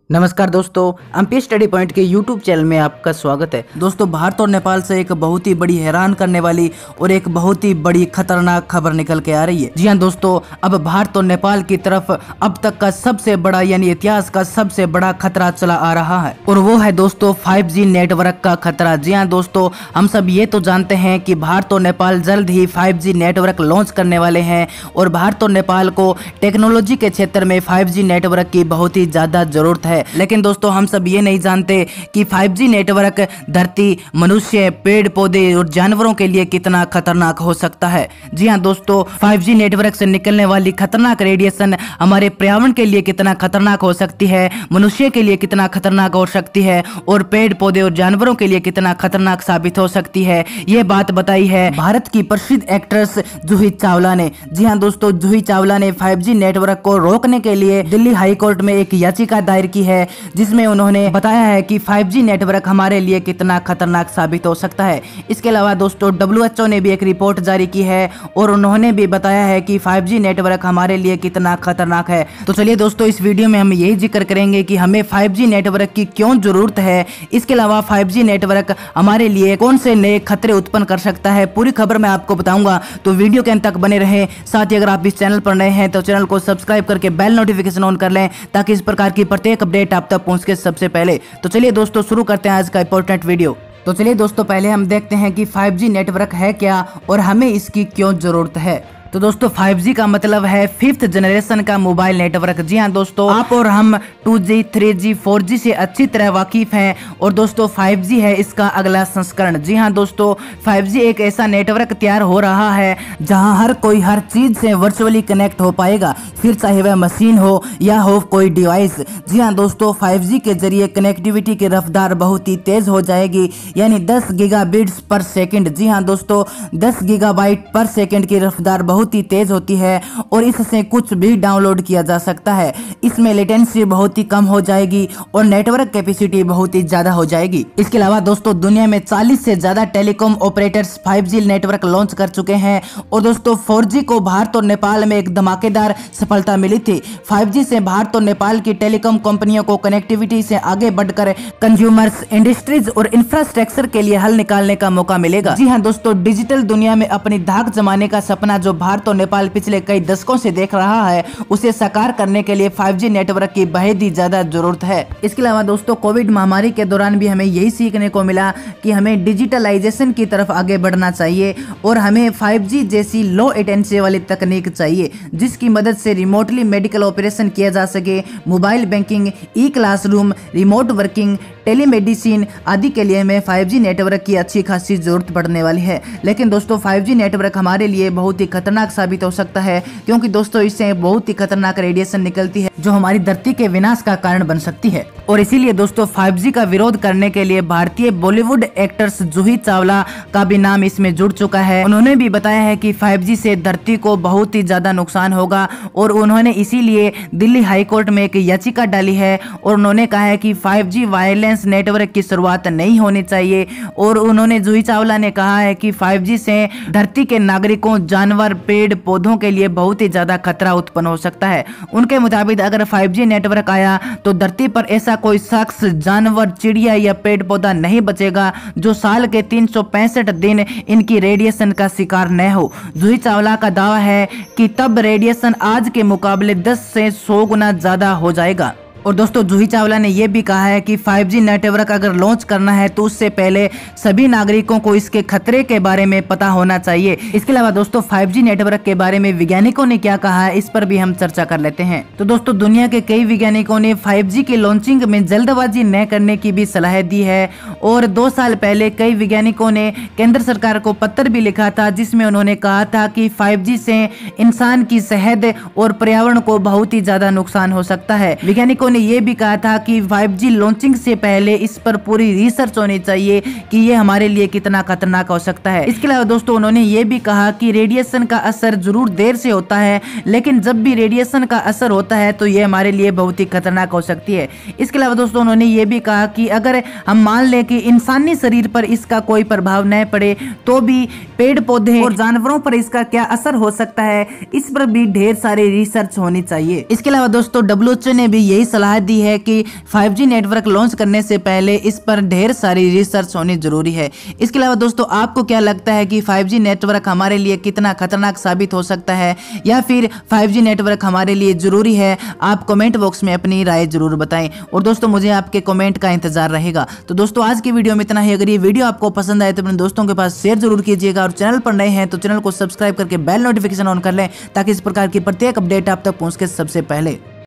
नमस्कार दोस्तों, MP study point के यूट्यूब चैनल में आपका स्वागत है। दोस्तों, भारत और नेपाल से एक बहुत ही बड़ी हैरान करने वाली और एक बहुत ही बड़ी खतरनाक खबर निकल के आ रही है। जी हाँ दोस्तों, अब भारत और नेपाल की तरफ अब तक का सबसे बड़ा यानी इतिहास का सबसे बड़ा खतरा चला आ रहा है और वो है दोस्तों 5G नेटवर्क का खतरा। जी हाँ दोस्तों, हम सब ये तो जानते हैं कि भारत और नेपाल जल्द ही 5G नेटवर्क लॉन्च करने वाले हैं और भारत और नेपाल को टेक्नोलॉजी के क्षेत्र में 5G नेटवर्क की बहुत ही ज्यादा जरूरत है। लेकिन दोस्तों, हम सब ये नहीं जानते कि 5G नेटवर्क धरती, मनुष्य, पेड़ पौधे और जानवरों के लिए कितना खतरनाक हो सकता है। जी हाँ दोस्तों, 5G नेटवर्क से निकलने वाली खतरनाक रेडिएशन हमारे पर्यावरण के लिए कितना खतरनाक हो सकती है, मनुष्य के लिए कितना खतरनाक हो सकती है और पेड़ पौधे और जानवरों के लिए कितना खतरनाक साबित हो सकती है, ये बात बताई है भारत की प्रसिद्ध एक्ट्रेस जूही चावला ने। जी हाँ दोस्तों, जूही चावला ने 5G नेटवर्क को रोकने के लिए दिल्ली हाई कोर्ट में एक याचिका दायर की है, जिसमें उन्होंने बताया है कि 5G नेटवर्क हमारे लिए कितना खतरनाक साबित हो सकता है। इसके अलावा दोस्तों, WHO ने भी एक रिपोर्ट जारी की है और उन्होंने भी बताया है कि 5G नेटवर्क हमारे लिए कितना खतरनाक है। तो चलिए दोस्तों, इस वीडियो में हम यही जिक्र करेंगे कि हमें 5G नेटवर्क की क्यों जरूरत है। इसके अलावा 5G नेटवर्क हमारे लिए कौन से नए खतरे उत्पन्न कर सकता है, पूरी खबर मैं आपको बताऊंगा। तो वीडियो के अंत तक बने रहें। साथ ही अगर आप इस चैनल पर नए हैं तो चैनल को सब्सक्राइब करके बेल नोटिफिकेशन ऑन कर लें, ताकि इस प्रकार की प्रत्येक अपडेट आप तक पहुंच के सबसे पहले। तो चलिए दोस्तों, शुरू करते हैं आज का इंपॉर्टेंट वीडियो। तो चलिए दोस्तों, पहले हम देखते हैं कि 5G नेटवर्क है क्या और हमें इसकी क्यों जरूरत है। तो दोस्तों, 5G का मतलब है 5th जनरेशन का मोबाइल नेटवर्क। जी हाँ दोस्तों, आप और हम 2G, 3G, 4G से अच्छी तरह वाकिफ हैं और दोस्तों 5G है इसका अगला संस्करण। जी हाँ दोस्तों, 5G एक ऐसा नेटवर्क तैयार हो रहा है जहां हर कोई हर चीज से वर्चुअली कनेक्ट हो पाएगा, फिर चाहे वह मशीन हो या हो कोई डिवाइस। जी हाँ दोस्तों, 5G के जरिए कनेक्टिविटी की रफ्तार बहुत ही तेज हो जाएगी, यानी 10 गीगाबिट्स पर सेकेंड। जी हाँ दोस्तों, 10 गीगाबाइट पर सेकेंड की रफ्तार बहुत ही तेज होती है और इससे कुछ भी डाउनलोड किया जा सकता है। इसमें लेटेंसी बहुत ही कम हो जाएगी और नेटवर्क कैपेसिटी बहुत ही ज्यादा हो जाएगी। इसके अलावा दोस्तों, दुनिया में 40 से ज्यादा telecom operators 5G network launch कर चुके हैं और दोस्तों 4G को भारत और नेपाल में एक धमाकेदार सफलता मिली थी। 5G से भारत और नेपाल की टेलीकॉम कंपनियों को कनेक्टिविटी से आगे बढ़कर कंज्यूमर्स, इंडस्ट्रीज और इंफ्रास्ट्रक्चर के लिए हल निकालने का मौका मिलेगा। जी हाँ दोस्तों, डिजिटल दुनिया में अपनी धाक जमाने का सपना जो भारत और नेपाल पिछले कई दशकों से देख रहा है, उसे साकार करने के लिए 5G नेटवर्क की बेहद ही ज्यादा जरूरत है। इसके अलावा दोस्तों, कोविड महामारी के दौरान भी हमें यही सीखने को मिला कि हमें डिजिटलाइजेशन की तरफ आगे बढ़ना चाहिए और हमें 5G जैसी लो लेटेंसी वाली तकनीक चाहिए, जिसकी मदद से रिमोटली मेडिकल ऑपरेशन किया जा सके, मोबाइल बैंकिंग, ई क्लासरूम, रिमोट वर्किंग, टेलीमेडिसिन आदि के लिए हमें 5G नेटवर्क की अच्छी खासी जरूरत पड़ने वाली है। लेकिन दोस्तों, 5G नेटवर्क हमारे लिए बहुत ही खतरनाक साबित हो सकता है, क्योंकि दोस्तों इससे बहुत ही खतरनाक रेडिएशन निकलती है जो हमारी धरती के विनाश का कारण बन सकती है। और इसीलिए दोस्तों 5G का विरोध करने के लिए भारतीय बॉलीवुड एक्ट्रेस जूही चावला का भी नाम इसमें जुड़ चुका है। उन्होंने भी बताया है कि 5G से धरती को बहुत ही ज्यादा नुकसान होगा और उन्होंने इसीलिए दिल्ली हाई कोर्ट में एक याचिका डाली है और उन्होंने कहा है कि 5G वायरलेस नेटवर्क की शुरुआत नहीं होनी चाहिए। और उन्होंने जूही चावला ने कहा है कि 5G से धरती के नागरिकों, जानवर, पेड़ पौधों के लिए बहुत ही ज्यादा खतरा उत्पन्न हो सकता है। उनके मुताबिक अगर 5G नेटवर्क आया तो धरती पर ऐसा कोई शख्स, जानवर, चिड़िया या पेड़ पौधा नहीं बचेगा जो साल के 365 दिन इनकी रेडिएशन का शिकार न हो। जूही चावला का दावा है कि तब रेडिएशन आज के मुकाबले 10 से 100 गुना ज्यादा हो जाएगा। और दोस्तों, जूही चावला ने यह भी कहा है कि 5G नेटवर्क अगर लॉन्च करना है तो उससे पहले सभी नागरिकों को इसके खतरे के बारे में पता होना चाहिए। इसके अलावा दोस्तों, 5G नेटवर्क के बारे में वैज्ञानिकों ने क्या कहा है, इस पर भी हम चर्चा कर लेते हैं। तो दोस्तों, दुनिया के कई वैज्ञानिकों ने 5G की लॉन्चिंग में जल्दबाजी न करने की भी सलाह दी है और 2 साल पहले कई वैज्ञानिकों ने केंद्र सरकार को पत्र भी लिखा था, जिसमें उन्होंने कहा था कि 5G से इंसान की सेहत और पर्यावरण को बहुत ही ज्यादा नुकसान हो सकता है। वैज्ञानिकों ने यह भी कहा था कि 5G लॉन्चिंग से पहले इस पर पूरी रिसर्च होनी चाहिए कि ये हमारे लिए कितना खतरनाक हो सकता है। इसके अलावा दोस्तों, उन्होंने ये भी कहा कि रेडिएशन का असर जरूर देर से होता है, लेकिन जब भी रेडिएशन का असर होता है तो ये हमारे लिए बहुत ही खतरनाक हो सकती है। इसके अलावा दोस्तों, उन्होंने ये भी कहा कि अगर हम मान लें कि इंसानी शरीर पर इसका कोई प्रभाव न पड़े तो भी पेड़ पौधे और जानवरों पर इसका क्या असर हो सकता है, इस पर भी ढेर सारी रिसर्च होनी चाहिए। इसके अलावा दोस्तों, WHO ने भी यही सलाह दी है कि 5G नेटवर्क लॉन्च करने से पहले इस पर ढेर सारी रिसर्च होनी जरूरी है। इसके अलावा दोस्तों आपको क्या लगता है कि 5G नेटवर्क हमारे लिए कितना खतरनाक साबित हो सकता है या फिर 5G नेटवर्क हमारे लिए जरूरी है? आप कमेंट बॉक्स में अपनी राय जरूर बताएं और दोस्तों मुझे आपके कमेंट का इंतजार रहेगा। तो दोस्तों आज की वीडियो में इतना ही। अगर ये वीडियो आपको पसंद आए तो अपने दोस्तों के पास शेयर जरूर कीजिएगा और चैनल पर नए हैं तो चैनल को सब्सक्राइब करके बेल नोटिफिकेशन ऑन कर लें ताकि इस प्रकार की प्रत्येक अपडेट आप तक पहुंच के सबसे पहले।